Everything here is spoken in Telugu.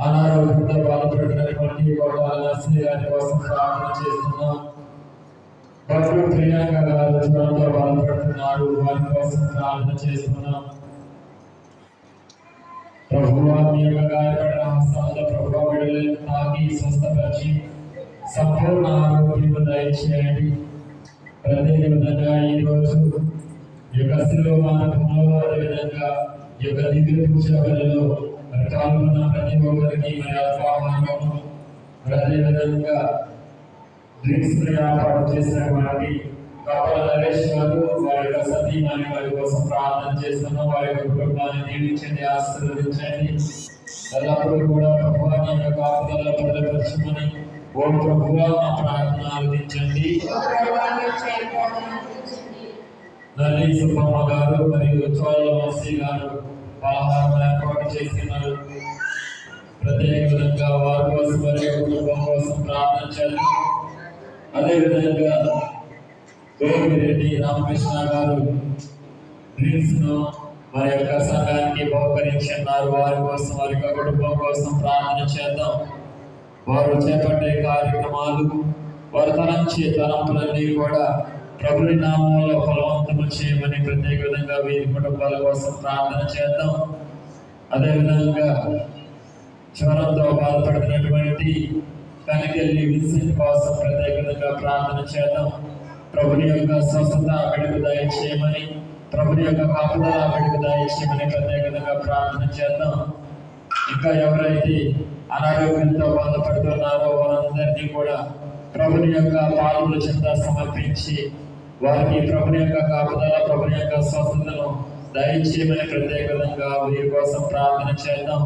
అనారోగ్యంతో బాధపడుతున్నటువంటి కోటాల నర్సరీ గారి కోసం ప్రార్థన చేస్తున్నాం. భక్తులు ప్రియాంక గారు జ్వరంతో బాధపడుతున్నారు, వారి కోసం ప్రార్థన చేస్తున్నాం. ప్రభువా మీ యొక్క గాయపడిన హస్తాలతో ప్రభువా విడుదలను తాకి స్వస్థపరిచి సంపూర్ణ ఆరోగ్యం దయచేయండి. ప్రత్యేక విధంగా ఈరోజు ఈ యొక్క శిలువ మార్గంలో అదేవిధంగా ఈ యొక్క దివ్య పూజలలో పాల్గొన్న ప్రతి ఒక్కరికి మరి అల్పాహారము అదేవిధంగా డ్రింక్స్ ఏర్పాటు చేసినటువంటి కప్పల నరేష్ గారు వారి యొక్క సతీమణి వారి కోసం ప్రార్థన చేస్తున్నాం. వారి యొక్క కుటుంబాన్ని దీవించండి, ఆశీర్వదించండి. ఎల్లప్పుడూ కూడా ప్రభువాని యొక్క కాపుదలలో భద్రపరచమని ఓ ప్రభువా మా ప్రార్థన ఆలకించండి. నల్లి సుబ్బమ్మ గారు మరియు చోళ వంశీ గారు పలహారం ఏర్పాటు చేస్తున్నారు. ప్రత్యేక విధంగా వారి కోసం మరియు కుటుంబం కోసం ప్రార్థన చేద్దాం. అదేవిధంగా గోపిరెడ్డి రామకృష్ణ గారు డ్రింక్స్ ను వారి యొక్క సంఘానికి బహుకరించున్నారు. వారి కోసం వారి యొక్క కుటుంబం కోసం ప్రార్థన చేద్దాం. వారు చేపట్టే కార్యక్రమాలు వారి తలంచే తలంపులన్నీ కూడా ప్రభుని నామంలో ఫలవంతము చేయమని ప్రత్యేక విధంగా వీరి కుటుంబాల కోసం ప్రార్థన చేద్దాం. అదేవిధంగా జ్వరంతో బాధపడుతున్నటువంటి కనికెళ్ళి విన్సెంట్ కోసం ప్రత్యేక విధంగా ప్రార్థన చేద్దాం. ప్రభుని యొక్క స్వస్థత వెలుగు దయచేయమని, ప్రభుని యొక్క కాపుదల వెలుగు దయచేయమని ప్రత్యేక విధంగా ప్రార్థన చేద్దాం. ఇంకా ఎవరైతే అనారోగ్యంతో బాధపడుతున్నారో వారందరినీ కూడా ప్రభుని యొక్క పాదముల చెంత సమర్పించి వారికి ప్రభుని యొక్క కాపుదల ప్రభుని యొక్క స్వస్థతను దయచేయమని ప్రత్యేక విధంగా వీరి కోసం ప్రార్థన చేద్దాం.